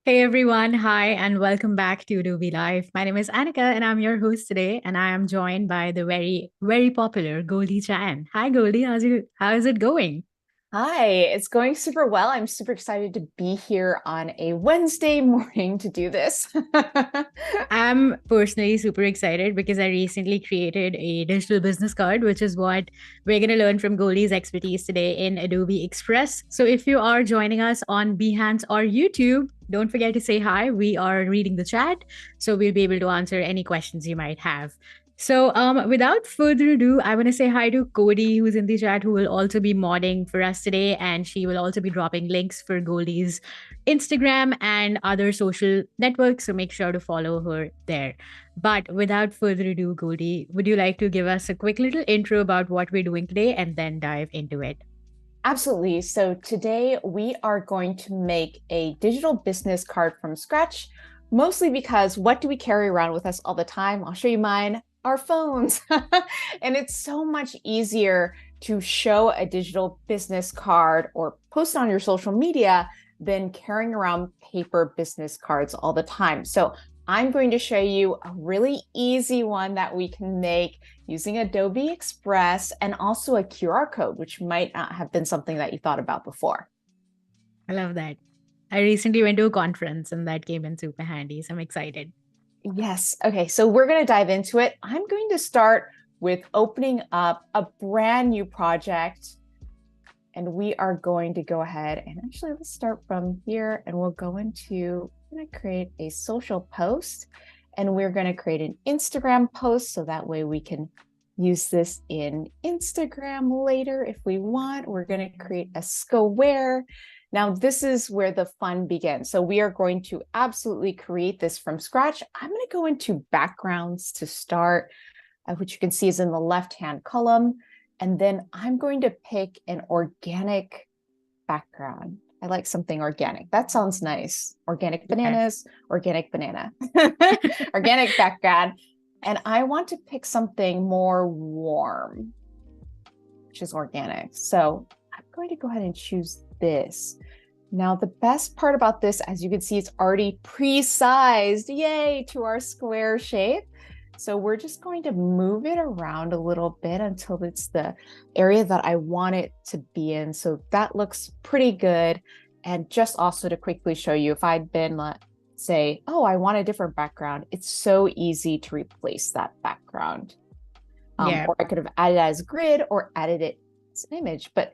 Hey everyone, hi, and welcome back to Adobe Live. My name is Annika, and I'm your host today. And I am joined by the very popular Goldie Chan. Hi, Goldie. How is it going? Hi, it's going super well. I'm super excited to be here on a Wednesday morning to do this. I'm personally super excited because I recently created a digital business card, which is what we're going to learn from Goldie's expertise today in Adobe Express. So if you are joining us on Behance or YouTube, don't forget to say hi. We are reading the chat, so we'll be able to answer any questions you might have. So, without further ado, I want to say hi to Cody, who's in the chat, who will also be modding for us today, and she will also be dropping links for Goldie's Instagram and other social networks. So make sure to follow her there. But without further ado, Goldie, would you like to give us a quick little intro about what we're doing today and then dive into it? Absolutely. So today we are going to make a digital business card from scratch, mostly because what do we carry around with us all the time? I'll show you mine, our phones. And it's so much easier to show a digital business card or post on your social media than carrying around paper business cards all the time. So I'm going to show you a really easy one that we can make using Adobe Express and also a QR code, which might not have been something that you thought about before. I love that. I recently went to a conference and that came in super handy. So I'm excited. Yes. Okay. So we're going to dive into it. I'm going to start with opening up a brand new project. And we are going to go ahead and actually let's start from here and we'll go into, I'm going to create a social post and we're going to create an Instagram post. So that way we can use this in Instagram later if we want. We're going to create a square. Now, this is where the fun begins. So we are going to absolutely create this from scratch. I'm going to go into backgrounds to start, which you can see is in the left-hand column. And then I'm going to pick an organic background. I like something organic. That sounds nice. Organic Yeah. bananas, organic banana, organic background. And I want to pick something more warm, which is organic. So I'm going to go ahead and choose this. Now, the best part about this, as you can see, it's already pre-sized, yay, to our square shape. So we're just going to move it around a little bit until it's the area that I want it to be in. So that looks pretty good. And just also to quickly show you, if I'd been, say, oh, I want a different background, it's so easy to replace that background. Yeah. Or I could have added it as grid or added it as an image, but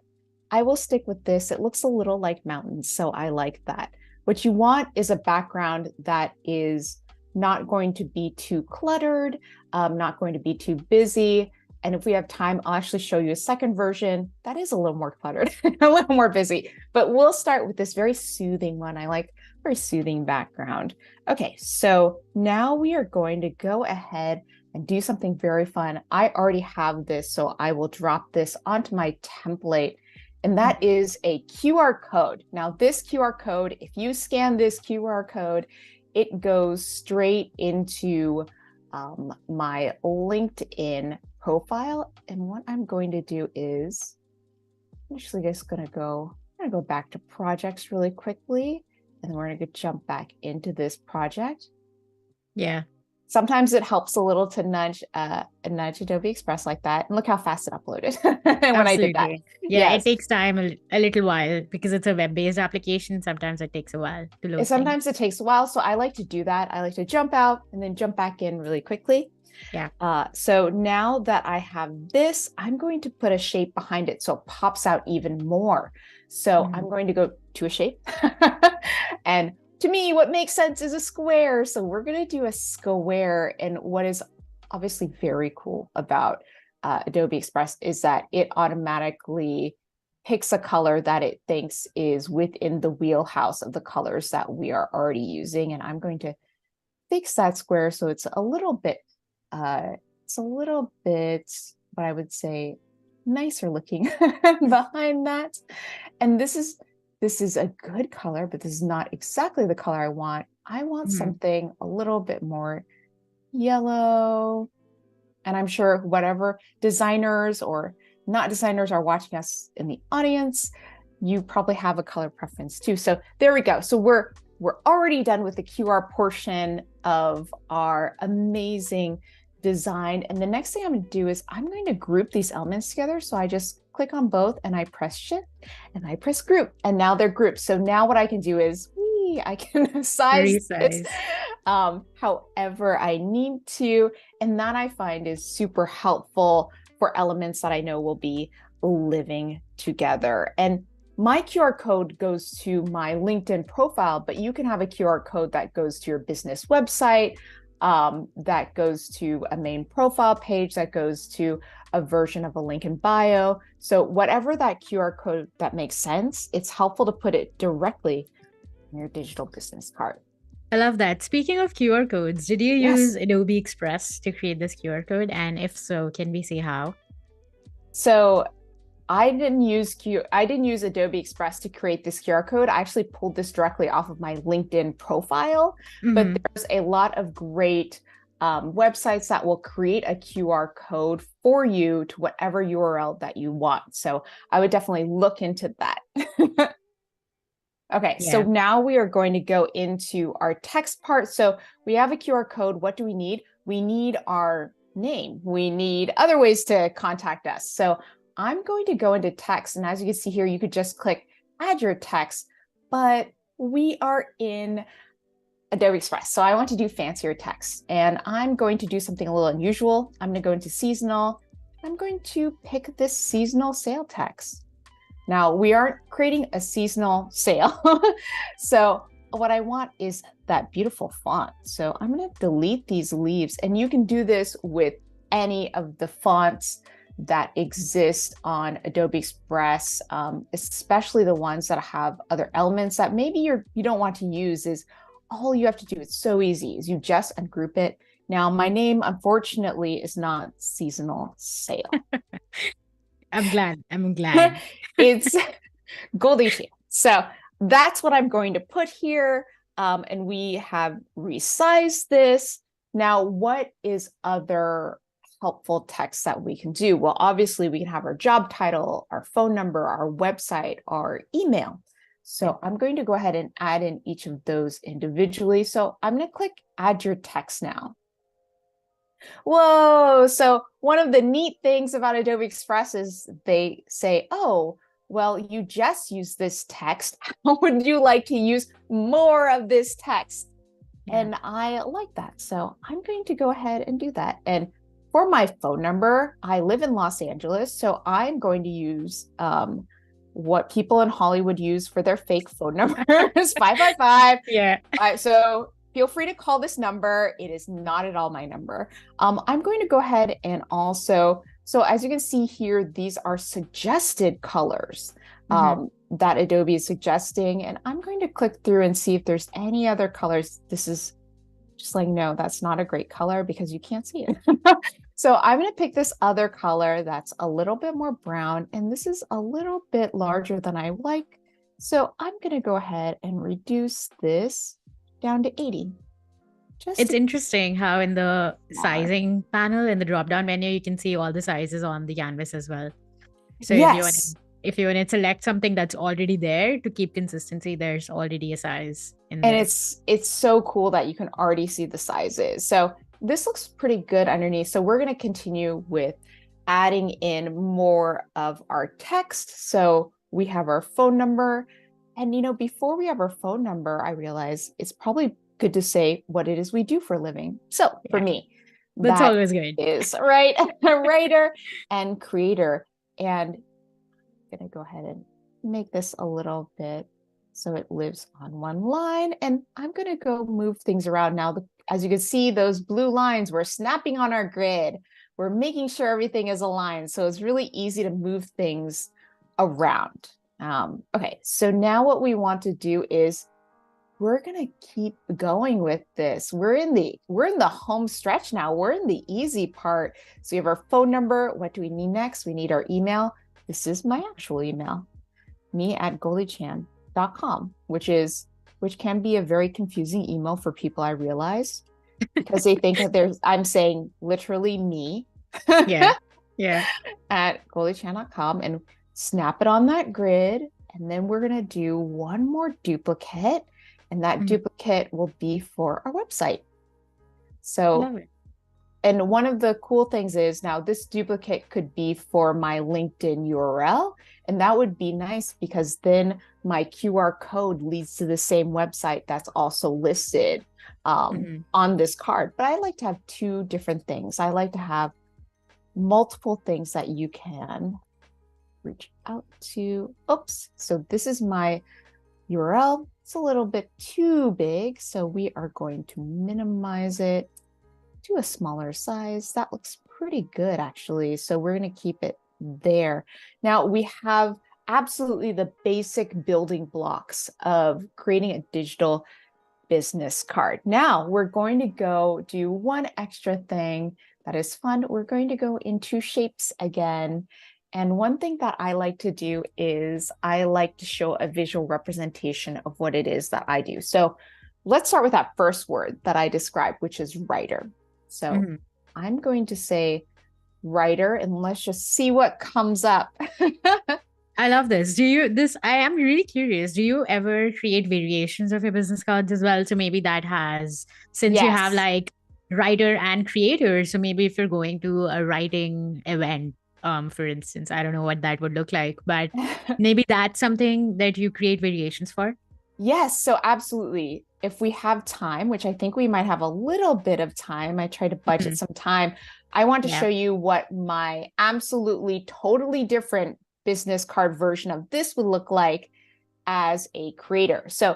I will stick with this. It looks a little like mountains, so I like that. What you want is a background that is not going to be too cluttered, not going to be too busy. And if we have time, I'll actually show you a second version that is a little more cluttered, a little more busy. But we'll start with this very soothing one. I like very soothing background. Okay, so now we are going to go ahead and do something very fun. I already have this, so I will drop this onto my template, and that is a QR code. Now, this QR code, if you scan this QR code, it goes straight into my LinkedIn profile. And what I'm going to do is, I'm actually just going to go back to projects really quickly, and then we're going to jump back into this project. Yeah. Sometimes it helps a little to nudge Adobe Express like that. And look how fast it uploaded when I did that. Absolutely. Yeah. It Yes. takes time a little while because it's a web based application. Sometimes it takes a while to load things. Sometimes it takes a while. So I like to do that. I like to jump out and then jump back in really quickly. Yeah. So now that I have this, I'm going to put a shape behind it so it pops out even more. So Mhm. I'm going to go to a shape. And to me, what makes sense is a square. So we're going to do a square. And what is obviously very cool about Adobe Express is that it automatically picks a color that it thinks is within the wheelhouse of the colors that we are already using. And I'm going to fix that square so it's a little bit, what I would say, nicer looking behind that. And this is a good color, but this is not exactly the color I want. I want Mhm. something a little bit more yellow. And I'm sure whatever designers or not designers are watching us in the audience, you probably have a color preference too. So there we go. So we're already done with the QR portion of our amazing design. And the next thing I'm going to do is I'm going to group these elements together. So I just click on both and I press shift and I press group, and now they're grouped. So now what I can do is I can size this Resize. however I need to. And that I find is super helpful for elements that I know will be living together. And my QR code goes to my LinkedIn profile, but you can have a QR code that goes to your business website, that goes to a main profile page, that goes to a version of a link in bio. So whatever that QR code that makes sense, it's helpful to put it directly in your digital business card. I love that. Speaking of QR codes, did you use Yes. Adobe Express to create this QR code? And if so, can we see how? So I didn't use Adobe Express to create this QR code. I actually pulled this directly off of my LinkedIn profile, but Mm-hmm. there's a lot of great websites that will create a QR code for you to whatever URL that you want. So I would definitely look into that. Okay, so Yeah. now we are going to go into our text part. So we have a QR code. What do we need? We need our name. We need other ways to contact us. So I'm going to go into text. And as you can see here, you could just click add your text, but we are in Adobe Express. So I want to do fancier text, and I'm going to do something a little unusual. I'm going to go into seasonal. I'm going to pick this seasonal sale text. Now, we aren't creating a seasonal sale. So what I want is that beautiful font. So I'm going to delete these leaves, and you can do this with any of the fonts that exist on Adobe Express, especially the ones that have other elements that maybe you don't want to use. Is all you have to do. It's so easy. Is you just ungroup it. Now, my name, unfortunately, is not seasonal sale. I'm glad. I'm glad. It's Goldie Chan. So that's what I'm going to put here. And we have resized this. Now, what is other helpful text that we can do? Well, obviously, we can have our job title, our phone number, our website, our email. So I'm going to go ahead and add in each of those individually. So I'm going to click add your text now. Whoa. So one of the neat things about Adobe Express is they say, oh, well, you just use this text. How would you like to use more of this text? Yeah. And I like that. So I'm going to go ahead and do that. And for my phone number, I live in Los Angeles. So I'm going to use what people in Hollywood use for their fake phone numbers, 555. Yeah. So feel free to call this number. It is not at all my number. I'm going to go ahead and also, so as you can see here, these are suggested colors that Adobe is suggesting. And I'm going to click through and see if there's any other colors. This is just like, no, that's not a great color because you can't see it. So I'm going to pick this other color that's a little bit more brown, and this is a little bit larger than I like. So I'm going to go ahead and reduce this down to 80. It's interesting how in the sizing panel in the drop down menu, you can see all the sizes on the canvas as well. So yes. if you want to select something that's already there to keep consistency, there's already a size in And there. it's so cool that you can already see the sizes. So this looks pretty good underneath. So we're going to continue with adding in more of our text. So we have our phone number. And, before we have our phone number, I realize it's probably good to say what it is we do for a living. So for me, That's that always good. is right, a writer and creator. And I'm going to go ahead and make this a little bit so it lives on one line. And I'm going to go move things around now. As you can see, those blue lines, we're snapping on our grid. We're making sure everything is aligned. So it's really easy to move things around. Okay, so now what we want to do is we're going to keep going with this. We're in the home stretch now. We're in the easy part. So we have our phone number. What do we need next? We need our email. This is my actual email, me@goldiechan.com, which can be a very confusing email for people, I realize, because they think that I'm saying literally me. Yeah. Yeah. At goldiechan.com, and snap it on that grid. And then we're going to do one more duplicate. and that Mhm. duplicate will be for our website. So, Love it. and one of the cool things is now this duplicate could be for my LinkedIn URL. And that would be nice because then my QR code leads to the same website that's also listed Mhm. on this card. But I like to have two different things. I like to have multiple things that you can reach out to. Oops. So this is my URL. It's a little bit too big. So we are going to minimize it to a smaller size. That looks pretty good, actually. So we're going to keep it there. Now we have absolutely the basic building blocks of creating a digital business card. Now we're going to go do one extra thing that is fun. We're going to go into shapes again. And one thing that I like to do is I like to show a visual representation of what it is that I do. So let's start with that first word that I described, which is writer. So Mhm. I'm going to say writer, and let's just see what comes up. I love this. I am really curious. Do you ever create variations of your business cards as well? So maybe that has, since you have Yes. like writer and creator, so maybe if you're going to a writing event, for instance, I don't know what that would look like, but maybe that's something that you create variations for. Yes, so absolutely. If we have time, which I think we might have a little bit of time, I try to budget Mhm. some time. I want to Yeah. show you what my absolutely totally different business card version of this would look like as a creator. So,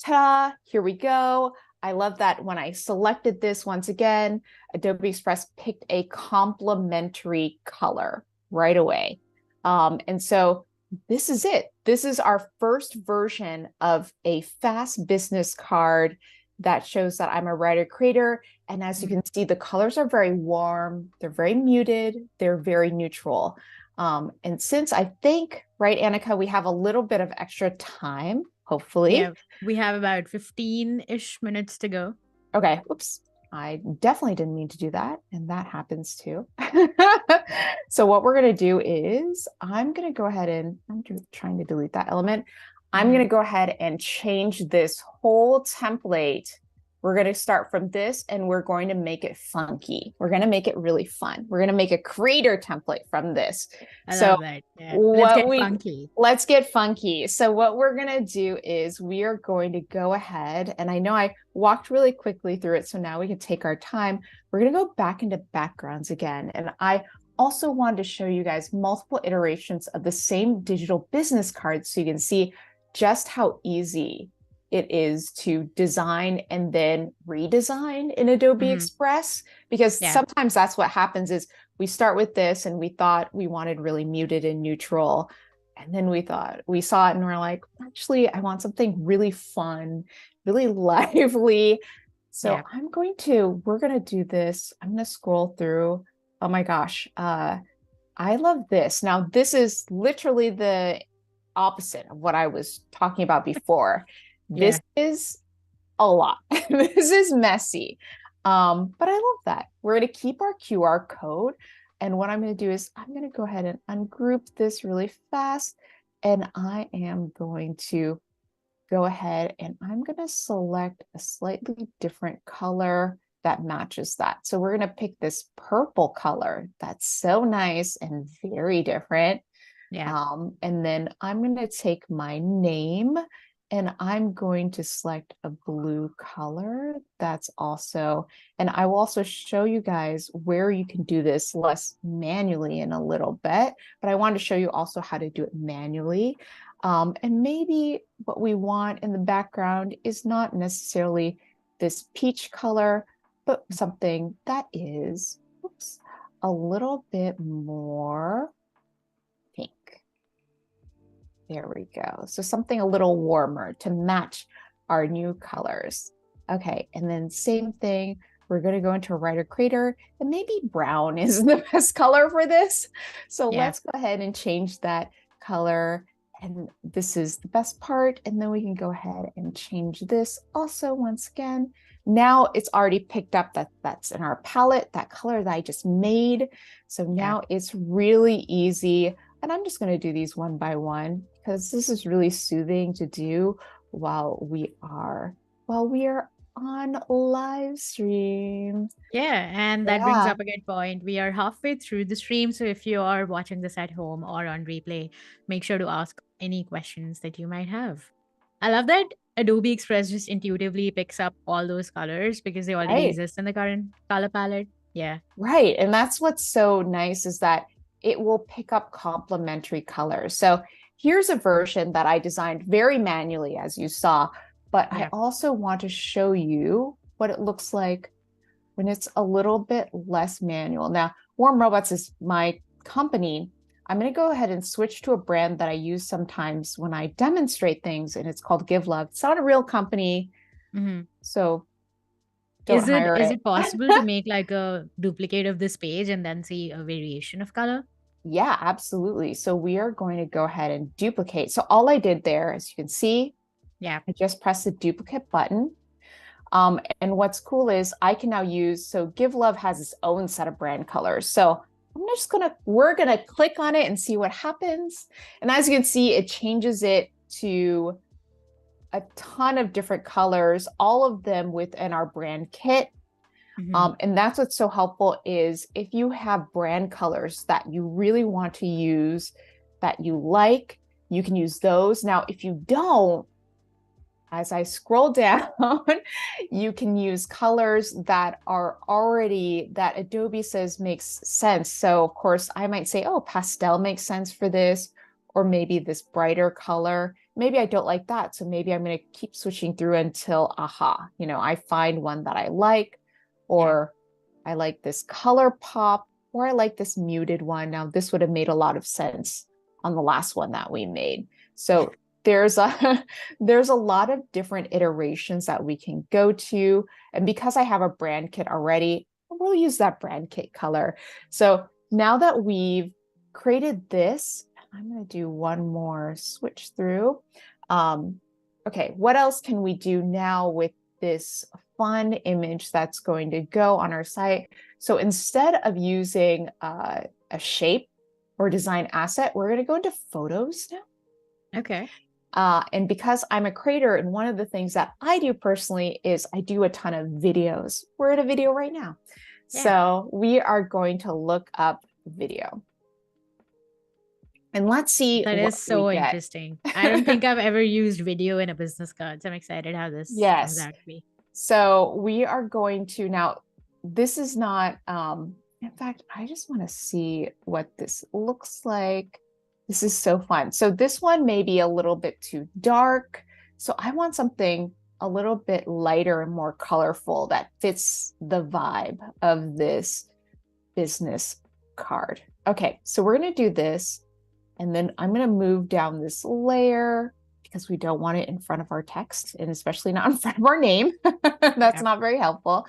ta-da, here we go. I love that when I selected this once again, Adobe Express picked a complementary color right away. And so this is it. This is our first version of a fast business card that shows that I'm a writer creator. And as you Mhm. can see, the colors are very warm, they're very muted, they're very neutral. And since I think, right, Annika, we have a little bit of extra time, hopefully. Yeah. We have about 15-ish minutes to go. Okay, oops. I definitely didn't mean to do that, and that happens too. So what we're going to do is I'm going to go ahead and I'm trying to delete that element. I'm going Mhm. to go ahead and change this whole template. We're going to start from this and we're going to make it funky. We're going to make it really fun. We're going to make a creator template from this. I So love that. Yeah. Let's what get we funky. let's get funky. So what we're going to do is we are going to go ahead, and I know I walked really quickly through it, so now we can take our time. We're going to go back into backgrounds again. And I also wanted to show you guys multiple iterations of the same digital business card so you can see just how easy it is to design and then redesign in Adobe Mhm. Express, because Yeah. sometimes that's what happens is we start with this and we thought we wanted really muted and neutral. And then we saw it and we're like, actually, I want something really fun, really lively. So Yeah. we're going to do this. I'm going to scroll through. Oh my gosh. I love this. Now, this is literally the opposite of what I was talking about before. This Yeah. is a lot. This is messy. But I love that. We're going to keep our QR code. And what I'm going to do is I'm going to go ahead and ungroup this really fast. And I am going to go ahead and I'm going to select a slightly different color that matches that. So we're going to pick this purple color that's so nice and very different. Yeah. And then I'm going to take my name and I'm going to select a blue color that's also, and I will also show you guys where you can do this less manually in a little bit, but I wanted to show you also how to do it manually. And maybe what we want in the background is not necessarily this peach color, but something that is, oops, a little bit more pink. There we go. So something a little warmer to match our new colors. Okay, and then same thing. We're going to go into a writer creator, and maybe brown is the best color for this. So Yeah. let's go ahead and change that color. And this is the best part. And then we can go ahead and change this also once again. Now it's already picked up that that's in our palette, that color that I just made. So Yeah. now it's really easy. And I'm just going to do these one by one because this is really soothing to do while we are on live stream. Yeah, and that brings Yeah, up a good point. We are halfway through the stream, so if you are watching this at home or on replay, make sure to ask any questions that you might have. I love that Adobe Express just intuitively picks up all those colors because they already right. exist in the current color palette. Yeah, Right. And that's what's so nice is that it will pick up complementary colors. So here's a version that I designed very manually, as you saw, but I yeah. also want to show you what it looks like when it's a little bit less manual. Now, Warm Robots is my company. I'm going to go ahead and switch to a brand that I use sometimes when I demonstrate things, and it's called Give Love. It's not a real company, Mhm. so don't hire Is it. it possible to make like a duplicate of this page and then see a variation of color? Yeah, absolutely. So we are going to go ahead and duplicate. So all I did there, as you can see, Yeah. I just pressed the duplicate button. And what's cool is I can now use, so Give Love has its own set of brand colors. So we're gonna click on it and see what happens. And as you can see, it changes it to a ton of different colors, all of them within our brand kit. Hmm. And that's what's so helpful is if you have brand colors that you really want to use, that you like, you can use those. Now, if you don't, as I scroll down, you can use colors that are already, that Adobe says makes sense. So of course I might say, oh, pastel makes sense for this, or maybe this brighter color. Maybe I don't like that. So maybe I'm going to keep switching through until, I find one that I like, Yeah. or I like this color pop, or I like this muted one. Now this would have made a lot of sense on the last one that we made. So there's a there's a lot of different iterations that we can go to. And because I have a brand kit already, we'll use that brand kit color. So now that we've created this, I'm going to do one more switch through. Okay, what else can we do now with this fun image that's going to go on our site? So instead of using a shape or design asset, we're going to go into photos now. Okay. And because I'm a creator, and one of the things that I do personally is I do a ton of videos. We're at a video right now. Yeah. So we are going to look up video. And let's see That what is we so get. interesting. I don't think I've ever used video in a business card. So I'm excited how this comes Yes. out to be. So we are going to now, this is not, in fact, I just want to see what this looks like. This is so fun. So this one may be a little bit too dark. So I want something a little bit lighter and more colorful that fits the vibe of this business card. Okay, so we're going to do this. And then I'm going to move down this layer because we don't want it in front of our text, and especially not in front of our name. That's Yeah. not very helpful.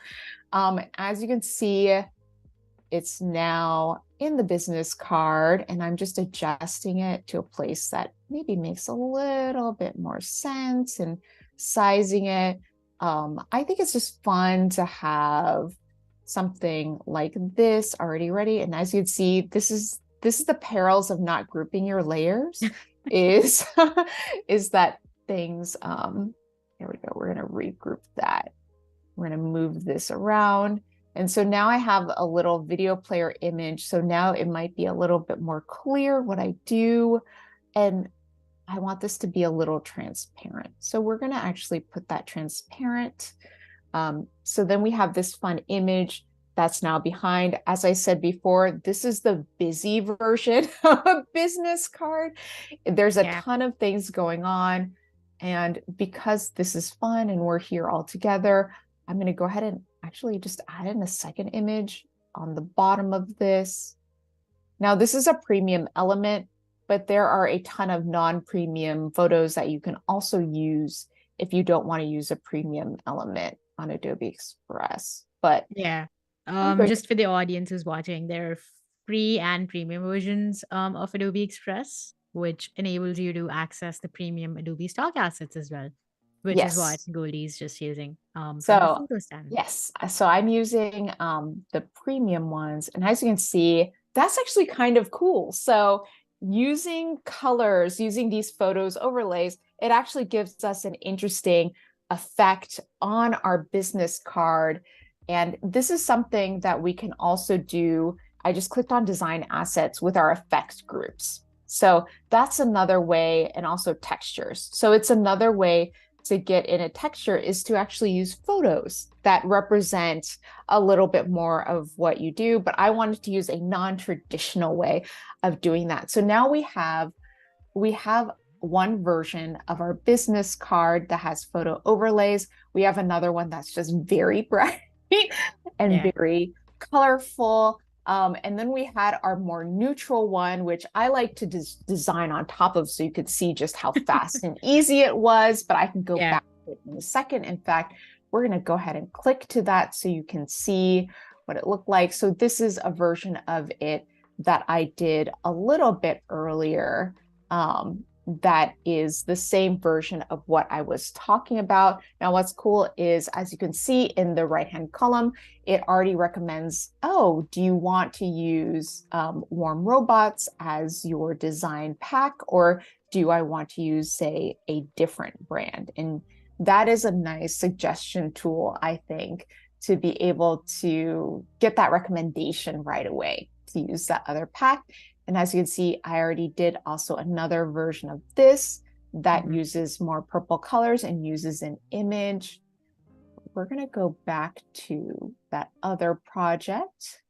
As you can see, it's now in the business card, and I'm just adjusting it to a place that maybe makes a little bit more sense and sizing it. I think it's just fun to have something like this already ready. And as you can see, this is the perils of not grouping your layers is is that things here we go. We're going to regroup that. We're going to move this around. And so now I have a little video player image. So now it might be a little bit more clear what I do. And I want this to be a little transparent. So we're going to actually put that transparent. So then we have this fun image that's now behind. As I said before, this is the busy version of a business card. There's a Yeah. ton of things going on. And because this is fun and we're here all together, I'm going to go ahead and actually just add in a second image on the bottom of this. Now, this is a premium element, but there are a ton of non-premium photos that you can also use if you don't want to use a premium element on Adobe Express. But Yeah. I'm going to, Just for the audience who's watching, there are free and premium versions of Adobe Express, which enables you to access the premium Adobe stock assets as well, which is what yes. Goldie's just using from the So photo stand. yes, so I'm using the premium ones, and as you can see, that's actually kind of cool. So using colors, using these photos overlays, it actually gives us an interesting effect on our business card. And this is something that we can also do. I just clicked on design assets with our effects groups. So that's another way, and also textures. So it's another way to get in a texture is to actually use photos that represent a little bit more of what you do. But I wanted to use a non-traditional way of doing that. So now we have one version of our business card that has photo overlays. We have another one that's just very bright and Yeah. very colorful. And then we had our more neutral one, which I like to design on top of so you could see just how fast and easy it was, but I can go Yeah. back to it in a second. In fact, we're going to go ahead and click to that so you can see what it looked like. So this is a version of it that I did a little bit earlier. That is the same version of what I was talking about. Now, what's cool is, as you can see in the right-hand column, it already recommends, oh, do you want to use Warm Robots as your design pack, or do I want to use, say, a different brand? And that is a nice suggestion tool, I think, to be able to get that recommendation right away to use that other pack. And as you can see, I already did also another version of this that uses more purple colors and uses an image. We're going to go back to that other project.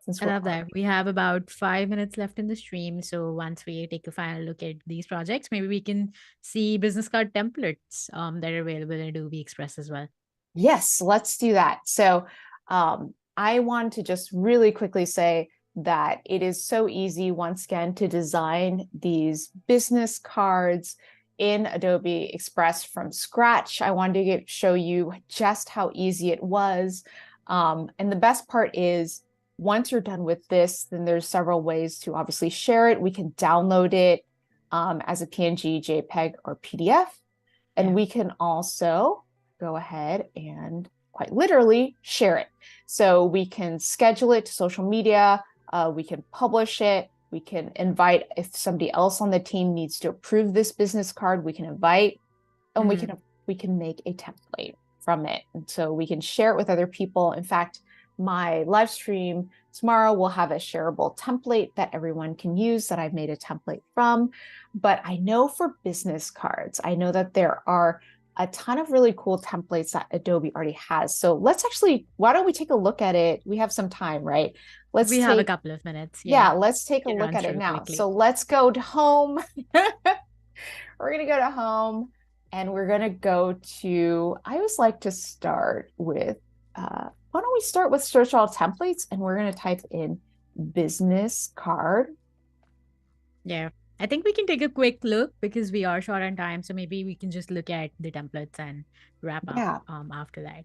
Since I we're love that. We have about 5 minutes left in the stream. So once we take a final look at these projects, maybe we can see business card templates that are available in Adobe Express as well. Yes, let's do that. So I want to just really quickly say that it is so easy, once again, to design these business cards in Adobe Express from scratch. I wanted to show you just how easy it was. And the best part is, once you're done with this, then there's several ways to obviously share it. We can download it as a PNG, JPEG, or PDF. And we can also go ahead and quite literally share it. So we can schedule it to social media. We can publish it. We can invite, if somebody else on the team needs to approve this business card, we can invite, and we can make a template from it. And so we can share it with other people. In fact, my live stream tomorrow will have a shareable template that everyone can use that I've made a template from. But I know for business cards, I know that there are a ton of really cool templates that Adobe already has. So let's actually, why don't we take a look at it? We have some time, right? We have a couple of minutes. Yeah, Yeah. let's take a Can look run at it through now. quickly. So let's go to home. We're going to go to home, and we're going to go to, I always like to start with, why don't we start with search all templates, and we're going to type in business card. Yeah. I think we can take a quick look because we are short on time. So maybe we can just look at the templates and wrap up Yeah, after that.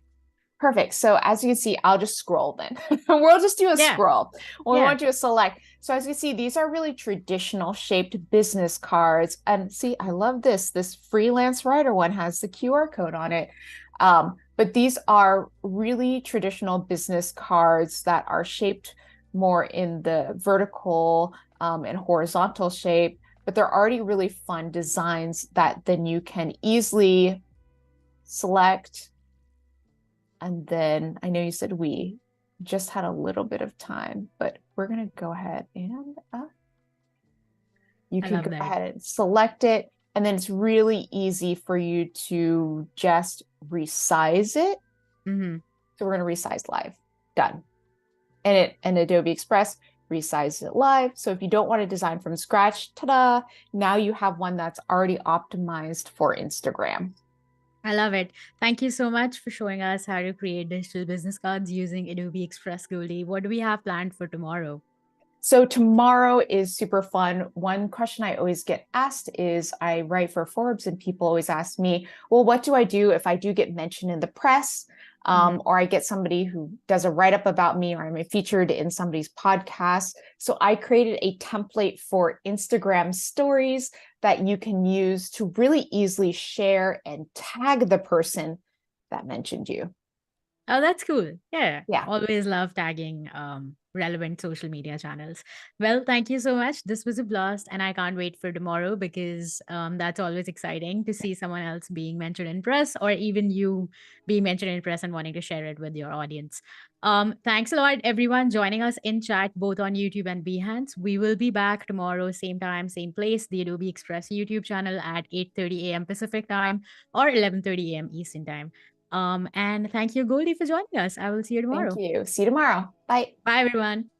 perfect. So as you can see, I'll just scroll then. We'll just do a Yeah. scroll. We Yeah. want you to select. So as you see, these are really traditional shaped business cards. And see, I love this. This freelance writer one has the QR code on it. But these are really traditional business cards that are shaped more in the vertical and horizontal shape, but they're already really fun designs that then you can easily select. And then I know you said we just had a little bit of time, but we're going to go ahead and you can go ahead and select it. And then it's really easy for you to just resize it. So we're going to resize live. Done. And Adobe Express resizes it live. So if you don't want to design from scratch, ta-da, now you have one that's already optimized for Instagram. I love it. Thank you so much for showing us how to create digital business cards using Adobe Express, Goldie. What do we have planned for tomorrow? So tomorrow is super fun. One question I always get asked is, I write for Forbes and people always ask me, well, what do I do if I do get mentioned in the press? Or I get somebody who does a write-up about me, or I'm featured in somebody's podcast. So I created a template for Instagram stories that you can use to really easily share and tag the person that mentioned you. Oh, that's cool. Yeah. Yeah. Always love tagging relevant social media channels. Well, thank you so much. This was a blast, and I can't wait for tomorrow because that's always exciting to see someone else being mentioned in press, or even you being mentioned in press and wanting to share it with your audience. Thanks a lot, everyone, joining us in chat both on YouTube and Behance. We will be back tomorrow, same time, same place, the Adobe Express YouTube channel at 8:30 a.m. Pacific time or 11:30 a.m. Eastern time. And thank you, Goldie, for joining us. I will see you Thank tomorrow. you. See you tomorrow. Bye. Bye, everyone.